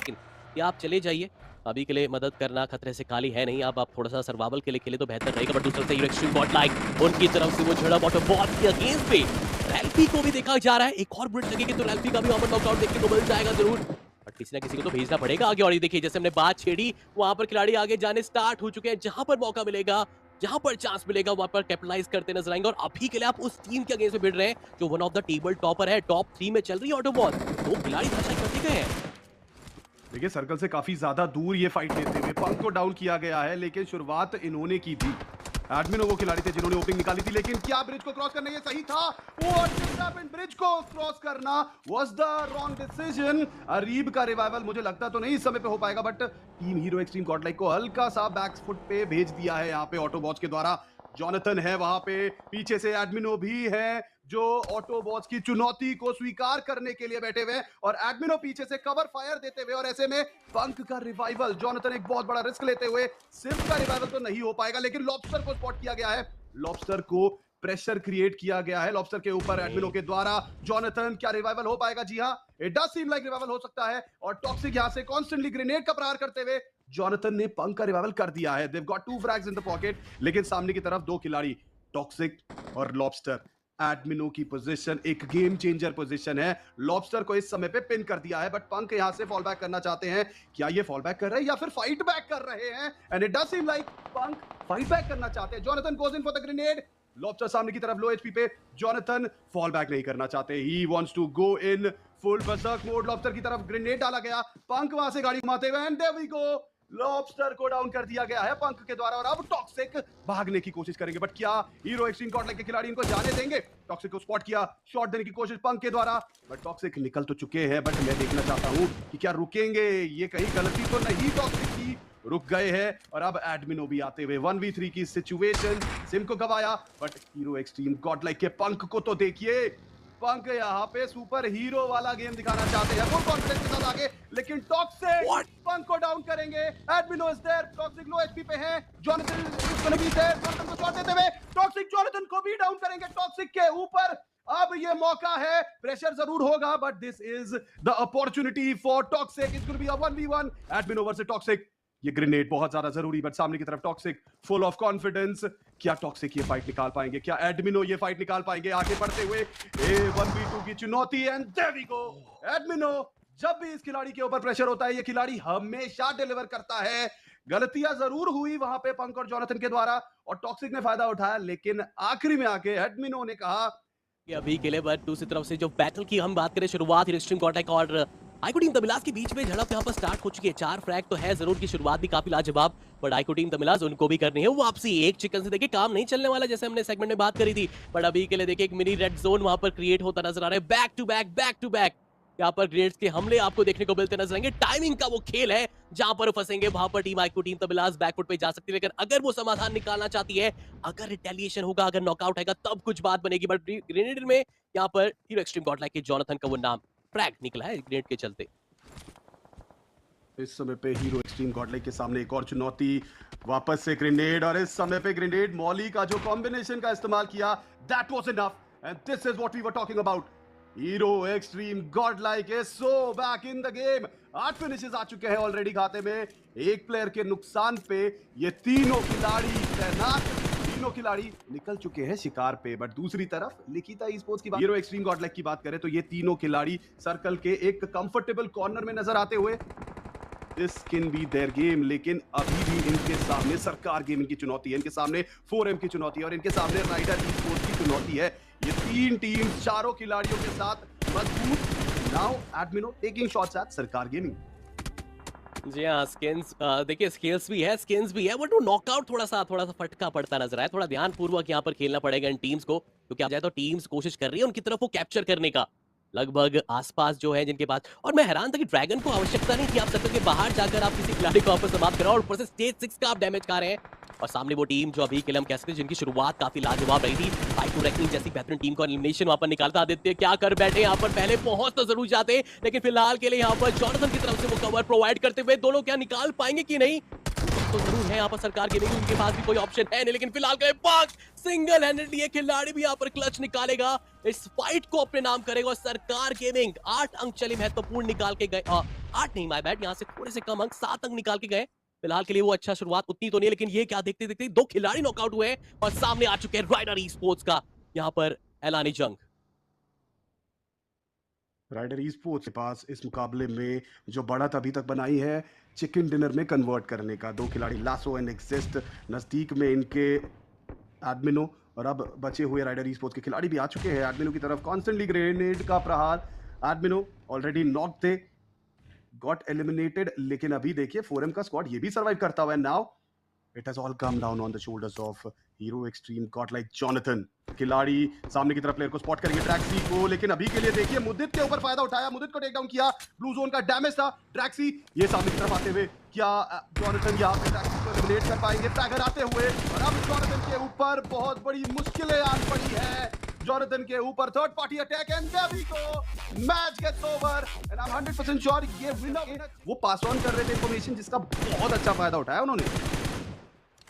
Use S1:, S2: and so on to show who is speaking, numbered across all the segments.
S1: लेकिन ये आप चले जाइए, अभी के लिए मदद करना खतरे से खाली है नहीं। अब आप थोड़ा-सा सर्वाइवल के लिए खेले तो बेहतर रहेगा। बट दूसरी तरफ एक्सट्रीम गॉड लाइक उनकी तरफ से वो झड़प ऑटो बॉट के अगेंस्ट पे रैल्फी को भी देखा जा रहा है। एक और बुलेट लगेगी तो रैल्फी का भी वहां पर नॉकआउट देखने को मिल जाएगा जरूर। बट किसी ना किसी को तो भेजना पड़ेगा आगे। और ये देखिए जैसे हमने बात छेड़ी, वहां पर खिलाड़ी आगे जाने स्टार्ट हो चुके हैं। जहां पर मौका मिलेगा, जहां पर चांस मिलेगा, वहां पर कैपिटलाइज करते नजर आएंगे। और अभी के लिए आप उस टीम के अगेंस्ट में भिड़ रहे हैं जो one of the table topper है। टॉप 3 में चल रही है ऑटोबॉट। दो खिलाड़ी धराशायी करते गए हैं।
S2: देखिए सर्कल से काफी ज्यादा दूर ये फाइट लेते हुए पंक को डाउन किया गया है, लेकिन शुरुआत इन्होंने की थी। एडमिनो वो खिलाड़ी थे जिन्होंने ओपनिंग निकाली थी, लेकिन क्या ब्रिज को क्रॉस करना ये सही था? ब्रिज को क्रॉस करना was the wrong decision. Areeb का रिवाइवल मुझे लगता तो नहीं इस समय पे हो पाएगा, but team hero extreme Godlike को हल्का सा बैक फुट पे भेज दिया है यहाँ पे ऑटोबॉट्स के द्वारा। जॉनथन है वहां पे, पीछे से एडमिनो भी है जो ऑटोबॉट्स की चुनौती को स्वीकार करने के लिए बैठे हुए, और एडमिनो पीछे से कवर फायर देते हुए। और ऐसे में पंक का रिवाइवल, जॉनथन एक बहुत बड़ा रिस्क लेते हुए, सिर्फ का रिवाइवल तो नहीं हो पाएगा, लेकिन लॉबस्टर को स्पॉट किया गया है। लॉबस्टर को प्रेशर क्रिएट किया गया है लॉबस्टर के ऊपर एडमिनो के द्वारा। जॉनथन क्या रिवाइवल हो पाएगा? जी हां, it does seem like revival हो सकता है। और टॉक्सिक यहां से कॉन्स्टेंटली ग्रेनेड का प्रहार करते हुए जॉनथन ने पंक का रिवाइवल कर दिया है। Dev got 2 frags in the pocket, लेकिन सामने की तरफ दो खिलाड़ी टॉक्सिक और लॉबस्टर। एडमिनो की पोजीशन एक गेम चेंजर पोजीशन है। लॉबस्टर को इस समय पे पिन कर दिया है, बट पंक यहां से फॉल बैक करना चाहते हैं। क्या ये फॉल बैक कर रहे हैं या फिर फाइट बैक कर रहे हैं? And it does seem like Punk fight back करना चाहते हैं। Jonathan goes in for the grenade. Lobster सामने की तरफ लो एचपी पे। जॉनथन फॉल बैक नहीं करना चाहते, he wants to go in full berserk mode. Lobster की तरफ ग्रेनेड डाला गया, पंक वहां से गाड़ी घुमाते हुए, and there we go, Lobster को डाउन कर दिया गया है पंक के द्वारा। और अब टॉक्सिक भागने की कोशिश करेंगे, बट क्या हीरो एक्सट्रीम गॉडलाइक के खिलाड़ी इनको जाने देंगे? टॉक्सिक को स्पॉट किया, शॉट देने की कोशिश पंक के द्वारा, बट टॉक्सिक निकल तो चुके हैं। बट मैं देखना चाहता हूं कि क्या रुकेंगे, ये कहीं गलती तो नहीं टॉक्सिक की? रुक गए हैं। और अब एडमिनो भी आते हुए 1v3 की सिचुएशन, सिम को गवाया, बट हीरो एक्सट्रीम गॉडलाइक के पंक को तो देखिए। पंक यहाँ पे सुपर हीरो वाला गेम दिखाना चाहते हैं, फुल कॉन्फिडेंस के साथ आगे, लेकिन टॉक्सिक पंक को डाउन करेंगे। Admino is there, toxic low HP पे है। Jonathan is gonna be there, Jonathan को शॉट देते हुए टॉक्सिक जॉनथन को भी डाउन करेंगे। टॉक्सिक के ऊपर अब ये मौका है, प्रेशर जरूर होगा, but this is the opportunity for toxic. It's gonna be a 1v1 Admino versus toxic. ये ग्रेनेड बहुत ज्यादा जरूरी, बट सामने की तरफ टॉक्सिक फुल ऑफ कॉन्फिडेंस। क्या टॉक्सिक ये फाइट निकाल पाएंगे? क्या एडमिनो ये फाइट निकाल पाएंगे? आगे बढ़ते हुए 1v2 की चुनौती, एंड देयर वी गो। एडमिनो, जब भी इस खिलाड़ी के ऊपर प्रेशर होता है, ये खिलाड़ी हमेशा डिलीवर करता है। गलतियां जरूर हुई वहां पे पंक और जॉनथन के द्वारा, और टॉक्सिक ने फायदा उठाया, लेकिन आखिरी में आके एडमिनो ने कहा
S1: कि अभी के लिए। बट दूसरी तरफ से जो बैटल की हम बात करें, शुरुआत एक्सट्रीम गॉडलाइक और आईको टीम तमिलास के बीच में झड़प यहाँ पर स्टार्ट हो चुकी है। 4 फ्रैग तो है जरूर, की शुरुआत भी काफी लाजवाब, बट आईको टीम तमिलास उनको भी करनी है वापसी। एक चिकन से देखिए काम नहीं चलने वाला, जैसे हमने सेगमेंट में बात करी थी। बट अभी के लिए देखिए एक मिनी रेड जोन वहां पर क्रिएट होता नजर आ रहा है। बैक टू बैक यहाँ पर ग्रेड्स के हमले आपको देखने को मिलते नजर आएंगे। टाइमिंग का वो खेल है, जहां पर फंसेंगे वहां पर टीम आईको टीम तमिलास बैकफुट पे जा सकती है। लेकिन अगर वो समाधान निकालना चाहती है, अगर रिटेलिएशन होगा, अगर नॉकआउट आएगा, तब कुछ बात बनेगी। बट ग्रेनेड में यहाँ पर हीरो एक्सट्रीम गॉडलाइक के जॉनथन का वो नाम फ्रैग निकला है ग्रेनेड के चलते।
S2: इस समय पे हीरो एक्सट्रीम गॉडलाइक के सामने एक और चुनौती, वापस से ग्रेनेड, और इस समय पे ग्रेनेड मॉली का जो कॉम्बिनेशन का इस्तेमाल किया, that was enough, and this is what we were talking about. Hero extreme godlike is so back in the game. 8 finishes आ चुके हैं ऑलरेडी खाते में। एक प्लेयर के नुकसान पे ये तीनों खिलाड़ी तैनात, तीनों खिलाड़ी निकल चुके हैं शिकार पे। बट दूसरी तरफ लिखिता ई स्पोर्ट्स की बात, हीरो एक्सट्रीम गॉडलाइक की बात करें तो ये तीनों खिलाड़ी सर्कल के एक कंफर्टेबल कॉर्नर में नजर आते हुए, This can be their game, लेकिन अभी भी इनके सामने सरकार गेमिंग की चुनौती है, इनके सामने 4M की चुनौती है, और इनके सामने राइडर ई स्पोर्ट्स की चुनौती है। ये तीन टीम चारों खिलाड़ियों के साथ मजबूत। नाउ एडमिनो टेकिंग शॉट्स एट सरकार गेमिंग।
S1: जी हाँ, स्किन्स देखिए स्किल्स भी है, स्किन्स भी है, बट वो नॉकआउट थोड़ा सा फटका पड़ता नजर आया। थोड़ा ध्यान पूर्वक यहाँ पर खेलना पड़ेगा इन टीम्स को, क्योंकि आप जाए तो टीम्स कोशिश कर रही है उनकी तरफ वो कैप्चर करने का, लगभग आसपास जो है जिनके पास। और मैं हैरान था कि ड्रैगन को आवश्यकता नहीं थी आप सर्कल के बाहर जाकर आप किसी खिलाड़ी को वापस समाप्त करो, और ऊपर से स्टेज 6 का आप डैमेज खा रहे हैं। और सामने वो टीम जो अभी के लिए हम कह सकते हैं जिनकी शुरुआत काफी लाजवाब रही थी, आईको रेकनिंग जैसी बेहतरीन टीम को एलिमिनेशन वहां पर निकालता। आदित्य क्या कर बैठे यहाँ पर, पहले पहुंच तो जरूर जाते, लेकिन फिलहाल के लिए यहाँ पर जॉनथन की तरफ से वो कवर प्रोवाइड करते हुए दोनों क्या निकाल पाएंगे कि नहीं, तो जरूर है यहाँ पर सरकार गेमिंग, उनके पास भी कोई ऑप्शन है नहीं, लेकिन फिलहाल गए पाक सिंगल हैंडेडली ये खिलाड़ी भी यहाँ पर क्लच निकालेगा, इस फाइट को अपने नाम करेगा। और सरकार गेमिंग 8 अंक चले महत्वपूर्ण निकाल के गए, 8 नहीं माय बैड, यहाँ से थोड़े से कम अंक 7 अंक निकाल के गए। फिलहाल के लिए वो अच्छा शुरुआत उतनी तो नहीं, लेकिन ये क्या देखते देखते 2 खिलाड़ी नॉकआउट हुए हैं और सामने आ चुके हैं राइडर ई स्पोर्ट्स का यहाँ पर ऐलानी जंग।
S2: राइडर ई स्पोर्ट्स के पास इस मुकाबले में जो बढ़त अभी तक बनाई है चिकन डिनर में कन्वर्ट करने का। 2 खिलाड़ी लासो एंड एक्सिस्ट नजदीक में इनके एडमिनो, और अब बचे हुए राइडर ई स्पोर्ट्स के खिलाड़ी भी आ चुके हैं एडमिनो की तरफ। कॉन्स्टेंटली ग्रेनेड का प्रहार, एडमिनो ऑलरेडी नॉक थे, गॉट एलिमिनेटेड, लेकिन अभी देखिए 4M का स्क्वाड ये भी सर्वाइव करता हुआ है। Now it has all come down on the shoulders of hero extreme God like Jonathan. खिलाड़ी सामने की तरफ प्लेयर को स्पॉट करेंगे ट्रैक्सी को, लेकिन अभी के लिए देखिए मुद्दित के ऊपर फायदा उठाया, मुद्दित को टेक डाउन किया, ब्लू जोन का डैमेज था। ट्रैक्सी ये सामने की तरफ आते हुए क्या जॉनथन यहाँ पे ट्रैक्सी को एलिमिनेट कर पाएंगे? फ्रैगर आते हुए, और अब जॉनथन के ऊपर बहुत बड़ी मुश्किलें आन पड़ी है। जॉनथन के ऊपर third party attack and there we go, match gets over and I am 100% sure ये विनर वो पास ऑन कर रहे थे इंफॉर्मेशन, जिसका बहुत अच्छा फायदा उठाया उन्होंने।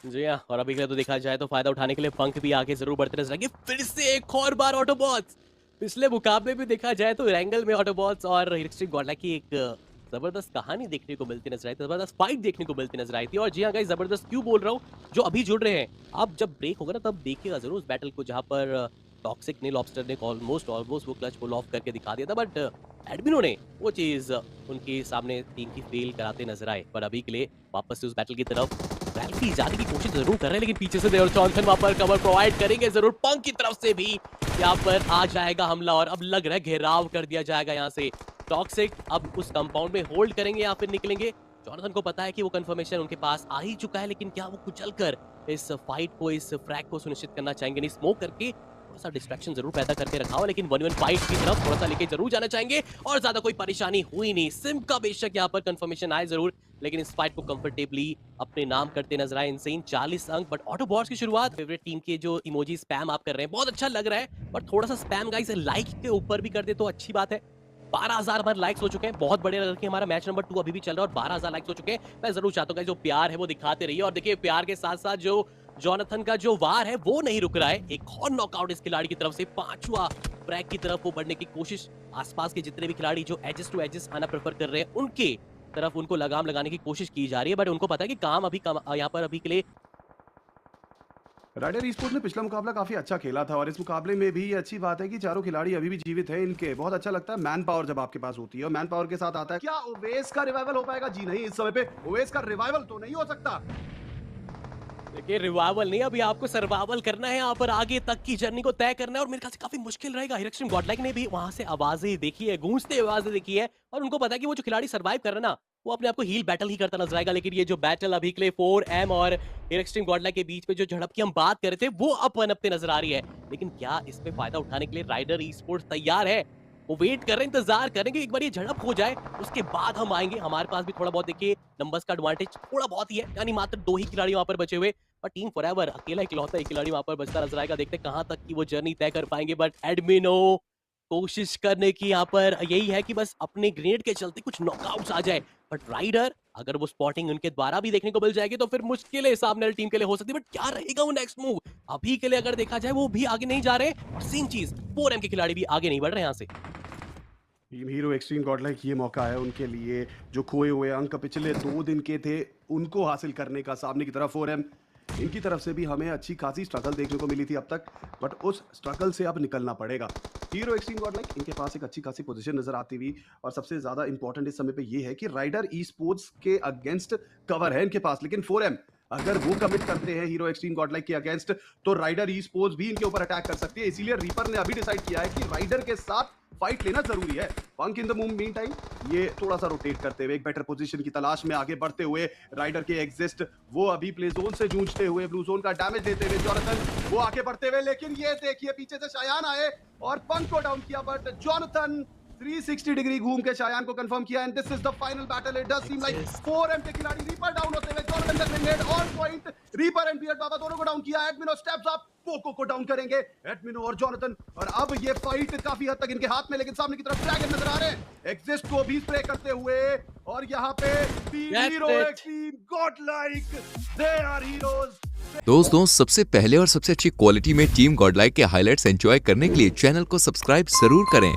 S1: जी हाँ, और अभी के लिए तो देखा जाए तो फायदा उठाने के लिए पंख भी आगे जरूर बढ़ते नजर आएंगे। फिर से एक और बार ऑटोबॉट्स, पिछले मुकाबले भी देखा जाए तो रैंगल में ऑटोबॉट्स और हिरक्स्ट्रीम गॉडलाइक की एक जबरदस्त कहानी देखने को मिलती नजर आई थी, जबरदस्त फाइट देखने को मिलती नजर आई थी। और जी हाँ गाइस, जबरदस्त क्यों बोल रहा हूँ, जो अभी जुड़ रहे हैं, अब जब ब्रेक होगा ना तब देखिएगा जरूर उस बैटल को जहाँ पर टॉक्सिक ने, लॉबस्टर ने ऑलमोस्ट वो क्लच पुल ऑफ करके दिखा दिया था, बट एडमिनो ने वो चीज उनके सामने टीम की फेल कराते नजर आए। पर अभी के लिए वापस से उस बैटल की तरफ रैल्फी जाने की कोशिश जरूर कर रहे हैं, लेकिन पीछे से देवर जॉनसन वहां पर कवर प्रोवाइड करेंगे जरूर। पंक की तरफ से भी यहाँ पर आ जाएगा हमला, और अब लग रहा है घेराव कर दिया जाएगा यहाँ से। टॉक्सिक अब उस कंपाउंड में होल्ड करेंगे या फिर निकलेंगे? जॉनसन को पता है कि वो कंफर्मेशन उनके पास आ ही चुका है, लेकिन क्या वो कुचल कर इस फाइट को, इस फ्रैग को सुनिश्चित करना चाहेंगे? नहीं, स्मोक करके थोड़ा सा डिस्ट्रैक्शन जरूर पैदा करके रखा हो, लेकिन 1v1 फाइट की तरफ थोड़ा सा लेके जरूर जाना चाहेंगे। और ज्यादा कोई परेशानी हुई नहीं, सिम का बेशक यहाँ पर कंफर्मेशन आए जरूर, लेकिन इस फाइट को कंफर्टेबली अपने नाम करते नजर आए। इनसेन 40 अंक, बट ऑटोबॉट्स की शुरुआत फेवरेट टीम के जो इमोजी स्पैम आप कर रहे हैं बहुत अच्छा लग रहा है, पर थोड़ा सा स्पैम गाइस लाइक के ऊपर भी कर दे तो अच्छी बात है। 12,000 हमारे लाइक्स हो चुके हैं, बहुत बड़े लड़के, हमारा मैच नंबर 2 अभी भी चल रहा है और 12,000 लाइक्स हो चुके हैं। मैं जरूर चाहता हूँ जो प्यार है वो दिखाते रहिए, और देखिए प्यार के साथ साथ जो जॉनथन का जो वार है वो नहीं रुक रहा है। एक और नॉकआउट इस खिलाड़ी की तरफ से, 5वां फ्रैग की तरफ वो बढ़ने की कोशिश। आसपास के जितने भी खिलाड़ी जो एजेस टू एजेस आना प्रेफर कर रहे हैं उनके तरफ उनको लगाम लगाने की कोशिश की जा रही है, बट उनको पता है कि काम अभी यहाँ पर अभी के लिए
S2: राइडर ई-स्पोर्ट्स ने पिछला मुकाबला काफी अच्छा खेला था, और इस मुकाबले में भी ये अच्छी बात है कि चारों खिलाड़ी अभी भी जीवित हैं। इनके बहुत अच्छा लगता है मैन पावर जब आपके पास होती है, और मैन पावर के साथ आता है। क्या ओवेस का रिवाइवल हो पाएगा? जी नहीं, इस समय पे ओवेस का रिवाइवल तो नहीं हो सकता।
S1: देखिए रिवाइवल नहीं, अभी आपको सर्वाइवल करना है, यहाँ पर आगे तक की जर्नी को तय करना है, और मेरे ख्याल से काफी मुश्किल रहेगा। हिरक्स्ट्रीम गॉडलाइक ने भी वहां से आवाजें देखी है, गूंजते आवाजें देखी है, और उनको पता है कि वो जो खिलाड़ी सर्वाइव कर रहा है ना वो अपने आप को हील बैटल ही करता नजर आएगा। लेकिन ये जो बैटल अभी के लिए 4M और हिरक्स्ट्रीम गॉडलाइक के बीच में जो झड़प की हम बात कर रहे थे वो अब पनपते नजर आ रही है, लेकिन क्या इसमें फायदा उठाने के लिए राइडर ई स्पोर्ट्स तैयार है? वो वेट कर रहे हैं, इंतजार करेंगे एक बार ये झड़प हो जाए, उसके बाद हम आएंगे। हमारे पास भी थोड़ा बहुत देखिए नंबर्स का एडवांटेज थोड़ा बहुत ही है, यानी मात्र 2 ही खिलाड़ी वहां पर बचे हुए, और टीम फॉरएवर अकेला इकलौता एक खिलाड़ी वहां पर बचता नजर आएगा। देखते हैं कहां तक की वो जर्नी तय कर पाएंगे, बट एडमिनो कोशिश करने की यहाँ पर यही है कि बस अपने ग्रेनेड के चलते कुछ नॉकआउट्स आ जाए, बट राइडर अगर वो स्पॉटिंग उनके द्वारा भी देखने को मिल जाएगी तो फिर मुश्किलें सामने वाली टीम के लिए हो सकती है। बट क्या रहेगा वो नेक्स्ट मूव? अभी के लिए अगर देखा जाए वो भी आगे नहीं जा रहे, और सेम चीज 4M के खिलाड़ी भी आगे नहीं बढ़ रहे यहाँ से।
S2: टीम हीरो एक्सट्रीम गॉडलाइक ये मौका है उनके लिए, जो खोए हुए अंक पिछले 2 दिन के थे उनको हासिल करने का। सामने की तरफ 4M, इनकी तरफ से भी हमें अच्छी खासी स्ट्रगल देखने को मिली थी अब तक, बट उस स्ट्रगल से अब निकलना पड़ेगा। हीरो एक्सट्रीम गॉडलाइक इनके पास एक अच्छी खासी पोजीशन नजर आती हुई, और सबसे ज्यादा इंपॉर्टेंट इस समय पे ये है कि राइडर ई स्पोर्ट्स के अगेंस्ट कवर है इनके पास, लेकिन 4M अगर वो कमिट करते हैं हीरो एक्सट्रीम गॉडलाइक के अगेंस्ट तो राइडर ई स्पोर्ट्स भी इनके ऊपर अटैक कर सकती है। इसीलिए रीपर ने अभी डिसाइड किया है कि राइडर के साथ फाइट लेना जरूरी है। पंक इन द मीन टाइम ये थोड़ा सा रोटेट करते हुए एक बेटर पोजीशन की तलाश में आगे बढ़ते हुए, राइडर के एग्जिस्ट वो अभी प्ले जोन से जूझते हुए, ब्लू जोन का डैमेज लेते हुए जॉनथन वो आगे बढ़ते हुए, लेकिन ये देखिए पीछे से शायान आए और पंक को डाउन किया, बट जॉनथन 360 डिग्री घूम के शायान को कंफर्म किया and this is the final battle. It does seem like 4M के खिलाड़ी रीपर डाउन होते हुए जॉनथन का grenade on point. Reaper and beard Baba दोनों को डाउन किया। एडमिनो स्टेप्स अप, पोको को डाउन करेंगे एडमिनो और जॉनथन। और अब ये फाइट काफी हद तक इनके हाथ में, लेकिन सामने की तरफ ड्रैगन नजर आ रहे हैं एग्जिस्ट को भी स्प्रे करते हुए। और यहाँ पे team
S1: That's
S2: hero
S1: it.
S2: Team god like, they are heroes.
S3: दोस्तों, सबसे पहले और सबसे अच्छी क्वालिटी में टीम गॉडलाइक के हाइलाइट्स एंजॉय करने के लिए चैनल को सब्सक्राइब जरूर करें।